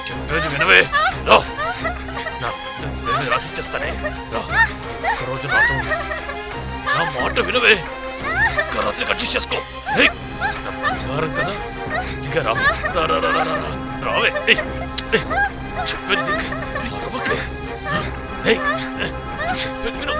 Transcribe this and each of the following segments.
చెప్పేది వినవే, రా. రాసిచ్చేస్తానే, రా. ఒకరోజు నాతో నా మాట వినవే, ఇంకా రాత్రి కట్టిస్ చేసుకో. బంగారం కదా, ఇదిగా రా, రావే. చెప్పేది అరవకే, చెప్పేది విను.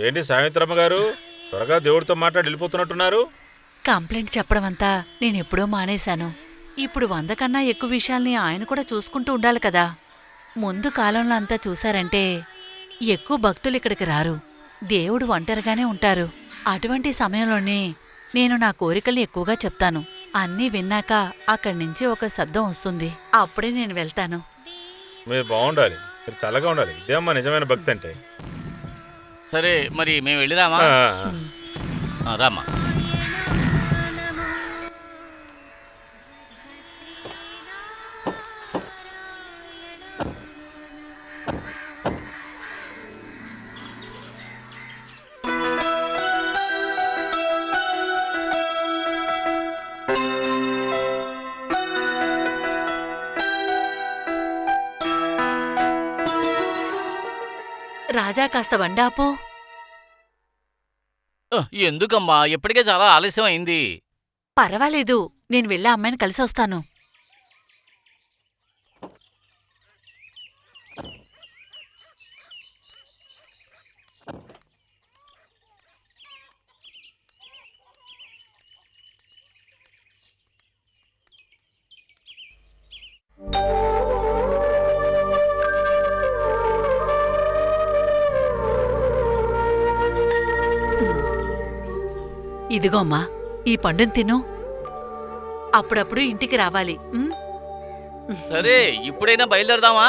ఏంటి సావిత్రమ్మ గారు, త్వరగా దేవుడితో మాట్లాడి వెళ్ళిపోతున్నట్టున్నారు? కంప్లైంట్ చెప్పడం అంతా నేనెప్పుడో మానేశాను. ఇప్పుడు 100 కన్నా ఎక్కువ విషయాల్ని ఆయన కూడా చూసుకుంటూ ఉండాలి కదా. ముందు కాలంలో అంతా చూశారంటే ఎక్కువ భక్తులు ఇక్కడికి రారు, దేవుడు ఒంటరిగానే ఉంటారు. అటువంటి సమయంలోనే నేను నా కోరికల్ని ఎక్కువగా చెప్తాను. అన్నీ విన్నాక అక్కడి నుంచి ఒక శబ్దం వస్తుంది, అప్పుడే నేను వెళ్తాను. మీరు బాగుండాలి, మీరు చల్లగా ఉండాలి, ఇదే అమ్మా నిజమైన భక్తి అంటే. సరే మరి మేము వెళ్ళిరామా? రామా. రాజా కాస్త బండాపో. ఎందుకమ్మా, ఇప్పటికే చాలా ఆలస్యం అయింది. పర్వాలేదు, నేను వెళ్ళి అమ్మాయిని కలిసొస్తాను. ఇదిగో అమ్మా, ఈ పండుని తిను. అప్పుడప్పుడు ఇంటికి రావాలి. సరే, ఇప్పుడైనా బయలుదేరదామా?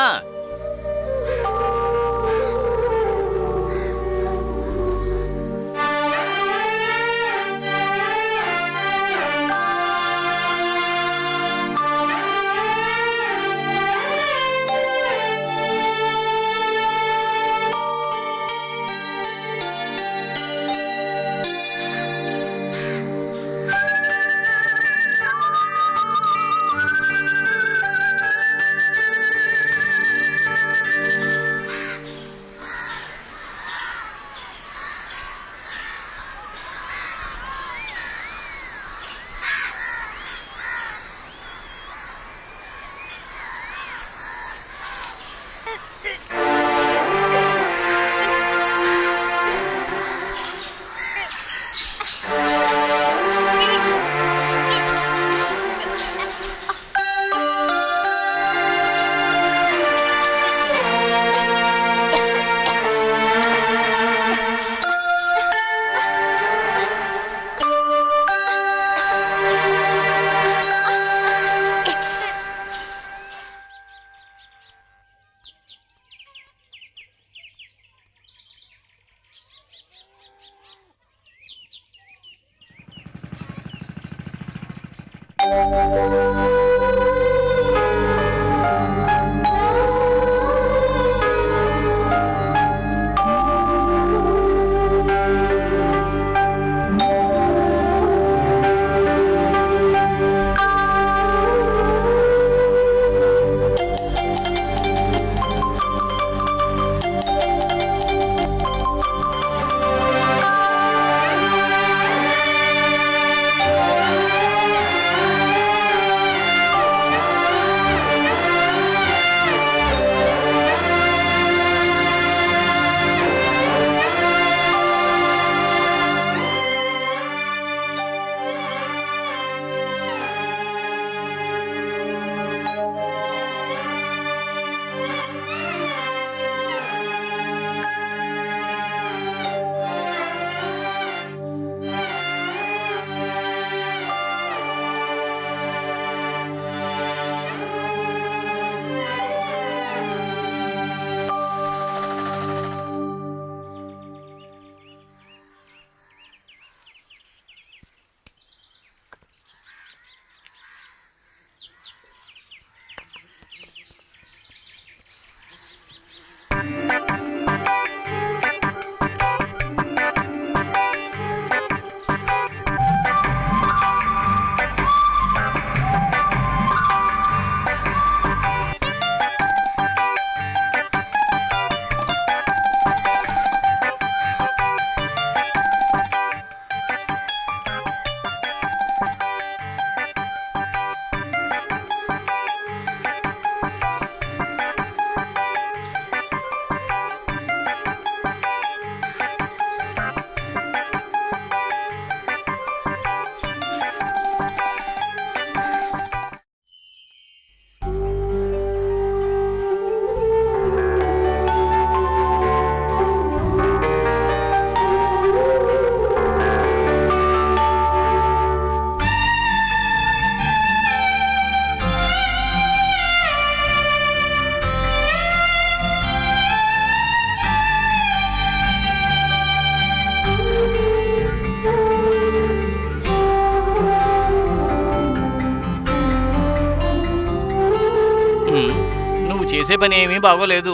చేసే పని ఏమీ బాగోలేదు.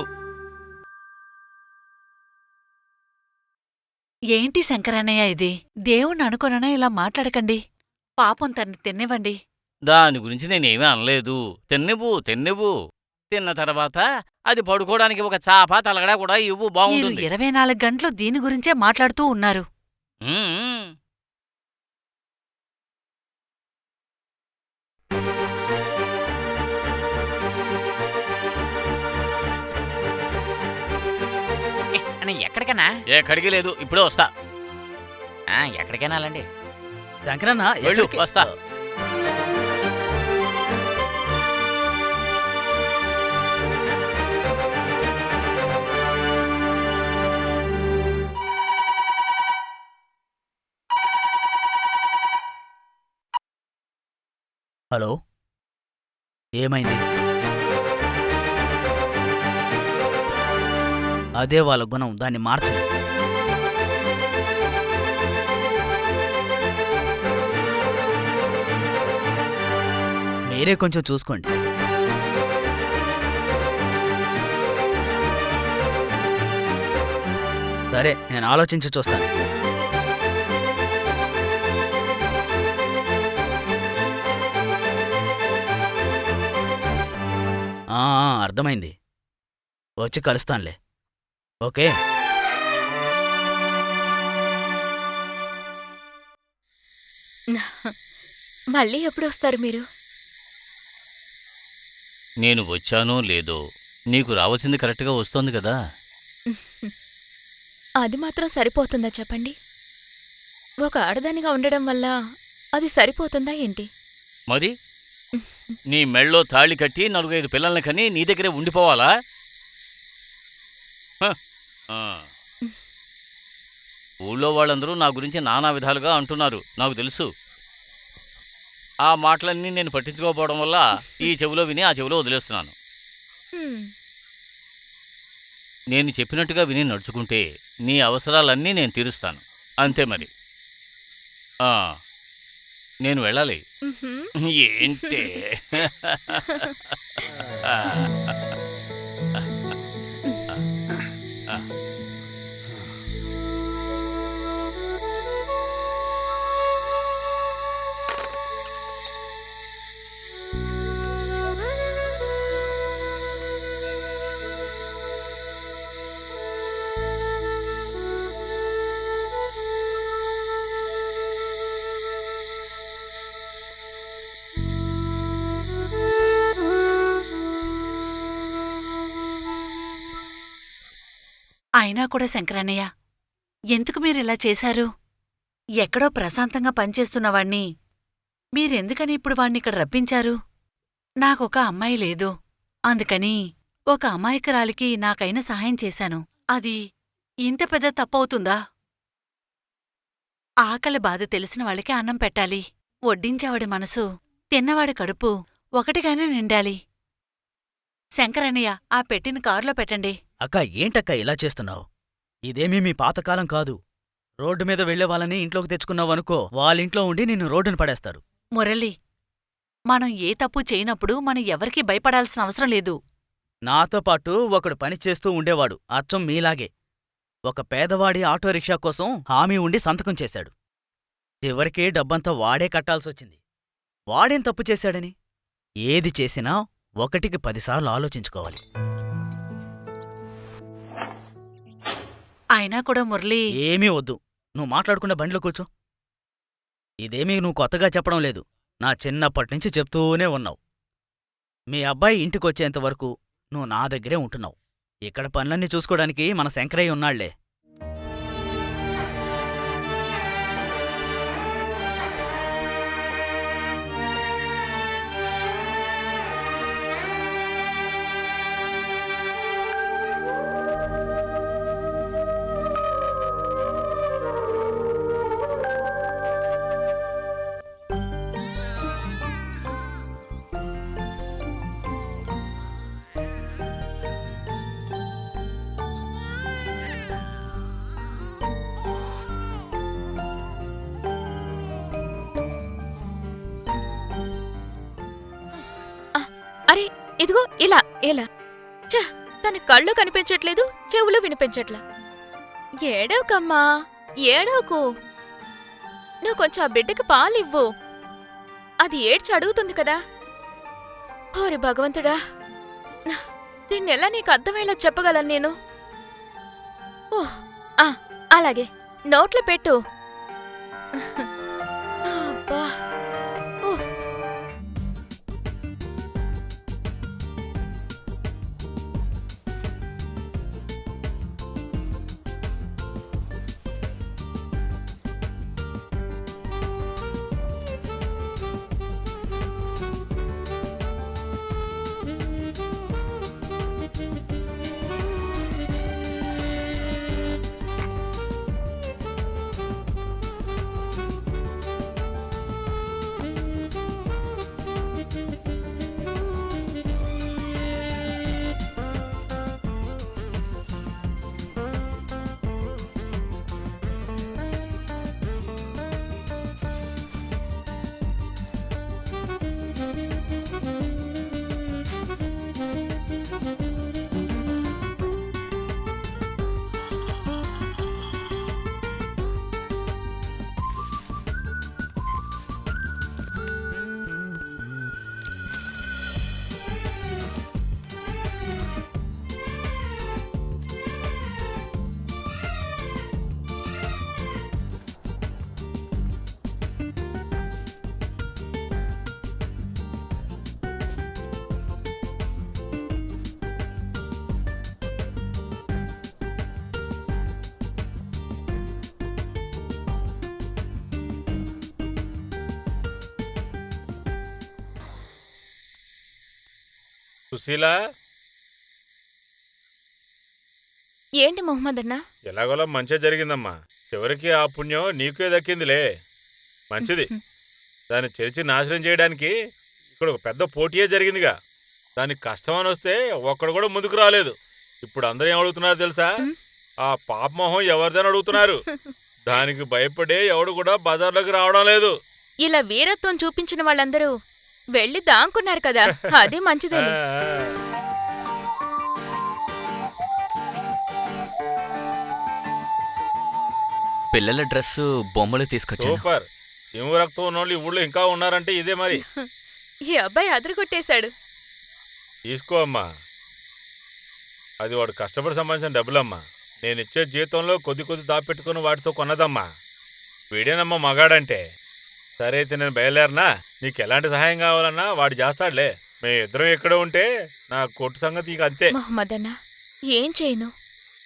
ఏంటి శంకరన్నయ్య ఇది? దేవుణ్ణి అనుకోనైనా ఇలా మాట్లాడకండి. పాపం తన్ని తిన్నివ్వండి. దాని గురించి నేనేమీ అనలేదు. తిన్నివ్వు. తిన్న తర్వాత అది పడుకోవడానికి ఒక చాప తలగడా కూడా ఇవ్వు, మీరు బాగుంటుంది. 24 గంటలు దీని గురించే మాట్లాడుతూ ఉన్నారు. ఉమ్. అన్న ఎక్కడికన్నా? ఎక్కడికి లేదు, ఇప్పుడే వస్తా. ఎక్కడికైనా అలాండి. శంకరన్న వెళ్ళు, ఎక్కడికి? వస్తా. హలో, ఏమైంది? అదే వాళ్ళ గుణం, దాన్ని మార్చలేదు. మీరే కొంచెం చూసుకోండి. సరే, నేను ఆలోచించి చూస్తాను. అర్థమైంది. వచ్చి కలుస్తానులే. ఓకే. మళ్ళీ ఎప్పుడు వస్తారు మీరు? నేను వచ్చానో లేదో నీకు రావాల్సింది కరెక్ట్గా వస్తోంది కదా. అది మాత్రం సరిపోతుందా చెప్పండి? ఒక ఆడదానిగా ఉండడం వల్ల అది సరిపోతుందా ఏంటి? మరి నీ మెళ్ళో తాళి కట్టి 4-5 పిల్లల్ని కని నీ దగ్గరే ఉండిపోవాలా? హ, ఆ. ఊళ్ళో వాళ్ళందరూ నా గురించి నానా విధాలుగా అంటున్నారు, నాకు తెలుసు. ఆ మాటలన్నీ నేను పట్టించుకోకపోవడం వల్ల ఈ చెవిలో విని ఆ చెవిలో వదిలేస్తున్నాను. హ్మ్. నేను చెప్పినట్టుగా విని నడుచుకుంటే నీ అవసరాలన్నీ నేను తీరుస్తాను. అంతే మరి. నేను వెళ్ళాలి. మ్హూ. ఏంటే? అయినా కూడా శంకరన్నయ్య, ఎందుకు మీరిలా చేశారు? ఎక్కడో ప్రశాంతంగా పనిచేస్తున్నవాణ్ణి మీరెందుకని ఇప్పుడు వాణ్ణిక్కడ రప్పించారు? నాకొక అమ్మాయి లేదు, అందుకని ఒక అమాయకురాలికి నాకైన సహాయం చేశాను. అది ఇంత పెద్ద తప్పవుతుందా? ఆకలి బాధ తెలిసిన వాళ్ళకి అన్నం పెట్టాలి. వడ్డించేవాడి మనసు, తిన్నవాడి కడుపు ఒకటిగానే నిండాలి. శంకరన్నయ్య, ఆ పెట్టిన కారులో పెట్టండి. అక్క, ఏంటక్క ఇలా చేస్తున్నావు? ఇదేమీ మీ పాతకాలం కాదు. రోడ్డు మీద వెళ్లే వాళ్ళని ఇంట్లోకి తెచ్చుకున్నావనుకో, వాళ్ళింట్లో ఉండి నిన్ను రోడ్డున పడేస్తారు. మురళి, మనం ఏ తప్పు చేయనప్పుడు మనం ఎవరికీ భయపడాల్సిన అవసరం లేదు. నాతో పాటు ఒకడు పని చేస్తూ ఉండేవాడు, అచ్చం మీలాగే. ఒక పేదవాడి ఆటో రిక్షా కోసం హామీ ఉండి సంతకం చేశాడు. చివరికి డబ్బంతా వాడే కట్టాల్సొచ్చింది. వాడేం తప్పు చేశాడని? ఏది చేసినా 1కి 10 సార్లు ఆలోచించుకోవాలి. అయినా కూడా మురళి, ఏమీ వద్దు, నువ్వు మాట్లాడకుండా బండిలో కూర్చో. ఇదేమీ నువ్వు కొత్తగా చెప్పడం లేదు, నా చిన్నప్పటినుంచి చెప్తూనే ఉన్నావు. మీ అబ్బాయి ఇంటికొచ్చేంతవరకు నువ్వు నా దగ్గరే ఉంటున్నావు. ఇక్కడ పనులన్నీ చూసుకోవడానికి మన శంకరయ్య ఉన్నాళ్లే. అరే ఇదిగో ఇలా ఇలా. ఛ! తన కళ్ళు కనిపించట్లేదు, చెవులు వినిపించట్లా. ఏడవకమ్మా, ఏడవకు. నువ్వు కొంచెం ఆ బిడ్డకి పాలివ్వు. అది ఏడ్చి అడుగుతుంది కదా. ఓరి భగవంతుడా, దీన్నెలా నీకు అర్థమయ్యేలా చెప్పగలను నేను? ఓహ్, అలాగే నోట్లో పెట్టు. అబ్బా. ఓహ్. సుశీల, ఏంటి మొహమ్మద్ అన్నా? ఎలాగోలా మంచిగా జరిగిందమ్మా. చివరికి ఆ పుణ్యం నీకే దక్కిందిలే. మంచిది. దాన్ని చెరిచి నాశనం చేయడానికి ఇక్కడ ఒక పెద్ద పోటీయే జరిగిందిగా. దానికి కష్టం అని వస్తే ఒక్కడు కూడా ముందుకు రాలేదు. ఇప్పుడు అందరూ ఏం అడుగుతున్నారు తెలుసా? ఆ పాపమోహం ఎవరిదని అడుగుతున్నారు. దానికి భయపడే ఎవడు కూడా బజార్లోకి రావడం లేదు. ఇలా వీరత్వం చూపించిన వాళ్ళందరూ వెళ్ళి దాంకున్నారు కదా, అది మంచిదేలే. పిల్లల డ్రెస్సు బొమ్మలు తీసుకొచ్చాను. సూపర్. చీము రక్తం ఉన్నోళ్ళు ఈ ఊళ్ళో ఇంకా ఉన్నారంటే ఇదే మరి. ఈ అబ్బాయి అదరగొట్టేశాడు. తీసుకో అమ్మా. అది వాడు కష్టపడి సంపాదించిన డబ్బులమ్మా. నేనిచ్చే జీతంలో కొద్ది కొద్ది దాపెట్టుకుని వాటితో కొన్నదమ్మా. వీడేనమ్మా మగాడంటే. సరే అయితే నేను బయలుదేరనా? నీకు ఎలాంటి సహాయం కావాలన్నా వాడు చేస్తాడులే. మేమిద్దరం ఎక్కడ ఉంటే నా కొట్టు సంగతి ఇక అంతే. మొహమ్మద్ అన్నా, ఏం చేయను?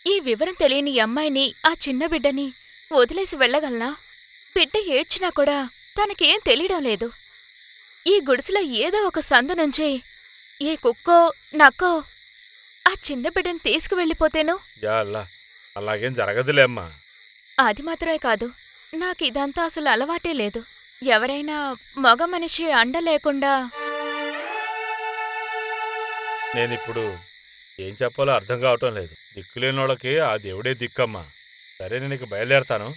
ఈ వివరం తెలియని ఈ అమ్మాయిని, ఆ చిన్న బిడ్డని వదిలేసి వెళ్ళగలనా? బిడ్డ ఏడ్చినా కూడా తనకేం తెలియడం లేదు. ఈ గుడిసెలో ఏదో ఒక సందు నుంచి ఏ కుక్కో నక్కో ఆ చిన్న బిడ్డని తీసుకువెళ్ళిపోతేను? యా అల్లా, అలాగేం జరగదులే అమ్మా. అది మాత్రమే కాదు, నాకిదంతా అసలు అలవాటే లేదు. ఎవరైనా మగ మనిషి అండ లేకుండా. నేనిప్పుడు ఏం చెప్పాలో అర్థం కావటం లేదు. దిక్కులేనోళ్ళకి ఆ దేవుడే దిక్కమ్మా. సరే నేను ఇక బయలుదేరతాను.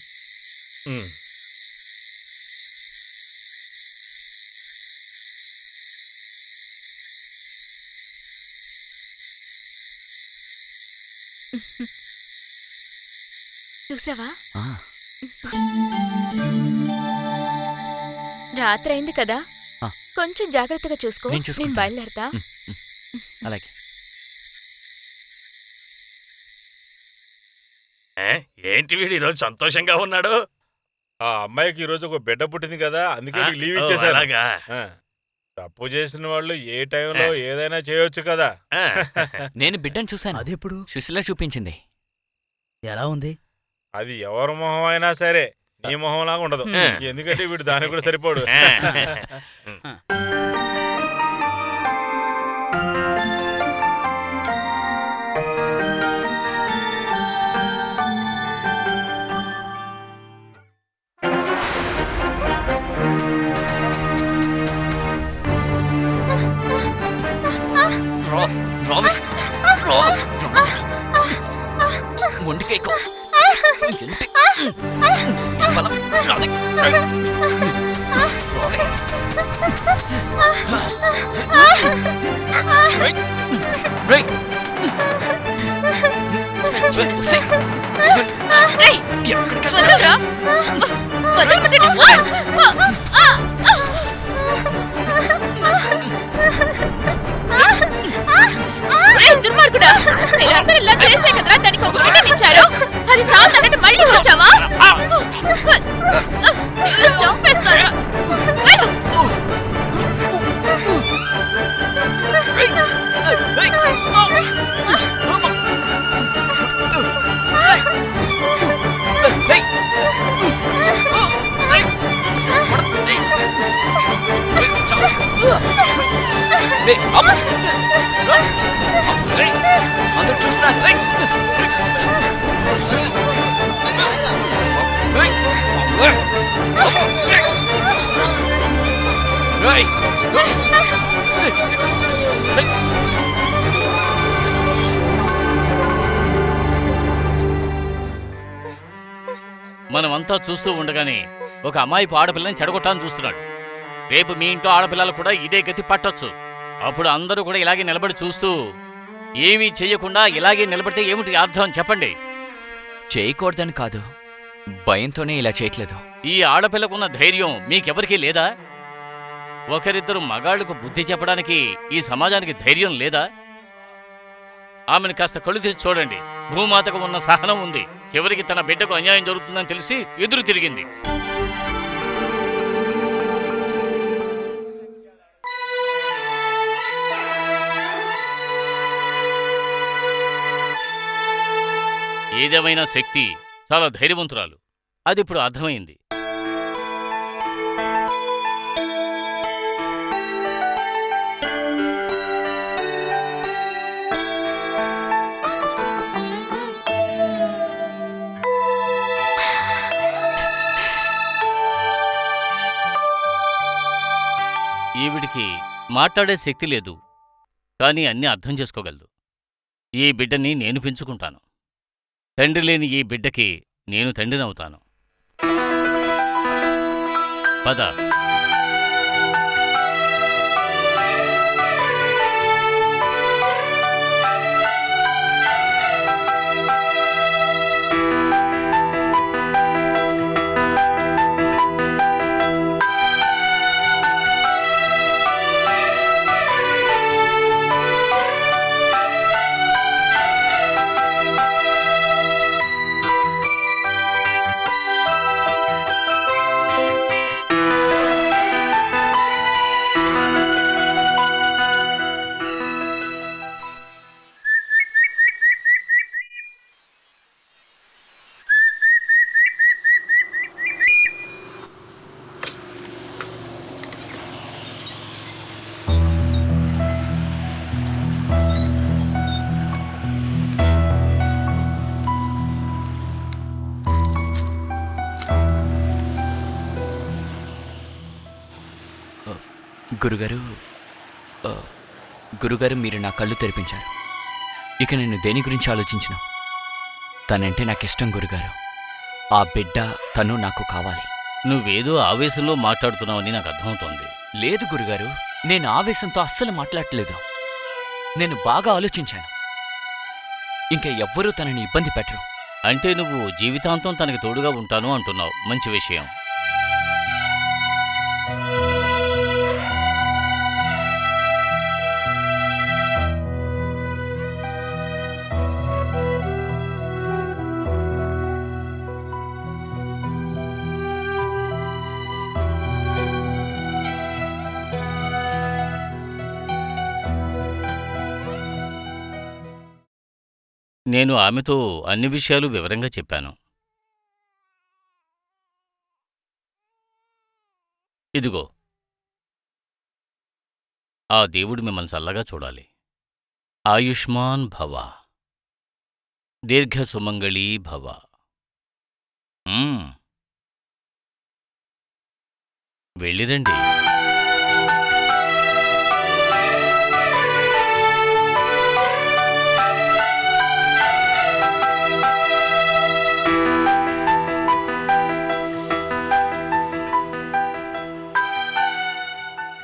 చూసావా, ఆ, రాత్రైంది కదా, ఆ. కొంచెం జాగ్రత్తగా చూసుకో. నేను చూసుకుంటాను. నేను బయలుదేరతా. అలాగే. ఏంటి వీడు ఈరోజు సంతోషంగా ఉన్నాడు? ఆ అమ్మాయికి ఈరోజు ఒక బిడ్డ పుట్టింది కదా, అందుకే ఆ, లీవ్ ఓ, ఇచ్చేసాను. అలాగా? ఆ, తప్పు చేసిన వాళ్ళు ఏ టైంలో ఏదైనా చేయొచ్చు కదా. ఆ. నేను బిడ్డను చూశాను. అదెప్పుడు? సుశీల చూపించింది. ఎలా ఉంది? అది ఎవరి మొహం అయినా సరే నీ మొహంలాగా ఉండదు. ఎందుకంటే వీడు దానికి కూడా సరిపోడు. ఒంటికేకో బలం రాదే. రేయ్, రేయ్. రేయ్, వదలరా. వదలమంటుంటే. రేయ్, దుర్మార్గుడా, మీరందరూ ఇలా చేసే కదరా దానికి ఒక బిడ్డనిచ్చారు. అది చాలదన్నట్టు మళ్ళీ వచ్చావా? నిన్ను చంపేస్తారా? అందరూ చూస్తున్నారు. మనమంతా చూస్తూ ఉండగానే ఒక అమ్మాయి ఆడపిల్లని చెడగొట్టాలని చూస్తున్నాడు. రేపు మీ ఇంట్లో ఆడపిల్లలు కూడా ఇదే గతి పట్టొచ్చు. అప్పుడు అందరూ కూడా ఇలాగే నిలబడి చూస్తూ ఏమీ చెయ్యకుండా ఇలాగే నిలబడితే ఏమిటి అర్థం చెప్పండి? చేయకూడదని కాదు, భయంతోనే ఇలా చేయట్లేదు. ఈ ఆడపిల్లకున్న ధైర్యం మీకెవరికీ లేదా? ఒకరిద్దరు మగాళ్లకు బుద్ధి చెప్పడానికి ఈ సమాజానికి ధైర్యం లేదా? ఆమెను కాస్త కళ్ళు తెచ్చి చూడండి. భూమాతకు ఉన్న సహనం ఉంది. చివరికి తన బిడ్డకు అన్యాయం జరుగుతుందని తెలిసి ఎదురు తిరిగింది. ఏదేమైనా శక్తి చాలా ధైర్యవంతురాలు. అదిప్పుడు అర్థమైంది. ఈవిడికి మాట్లాడే శక్తి లేదు, కానీ అన్నీ అర్థం చేసుకోగలదు. ఈ బిడ్డని నేను పెంచుకుంటాను. తండ్రి లేని ఈ బిడ్డకి నేను తండ్రినవుతాను. పద. గురుగారు, మీరు నా కళ్ళు తెరిపించారు. ఇక నేను దేని గురించి ఆలోచించిన? తనంటే నాకిష్టం గురుగారు. ఆ బిడ్డ తను నాకు కావాలి. నువ్వేదో ఆవేశంలో మాట్లాడుతున్నావని నాకు అర్థమవుతోంది. లేదు గురుగారు, నేను ఆవేశంతో అస్సలు మాట్లాడట్లేదు. నేను బాగా ఆలోచించాను. ఇంకా ఎవ్వరూ తనని ఇబ్బంది పెట్టరు. అంటే నువ్వు జీవితాంతం తనకి తోడుగా ఉంటాను అంటున్నావు. మంచి విషయం. నేను ఆమెతో అన్ని విషయాలు వివరంగా చెప్పాను. ఇదిగో, ఆ దేవుడు మిమ్మల్ని చల్లగా చూడాలి. ఆయుష్మాన్ భవ, దీర్ఘ సుమంగళీ భవ. వెళ్ళిరండి.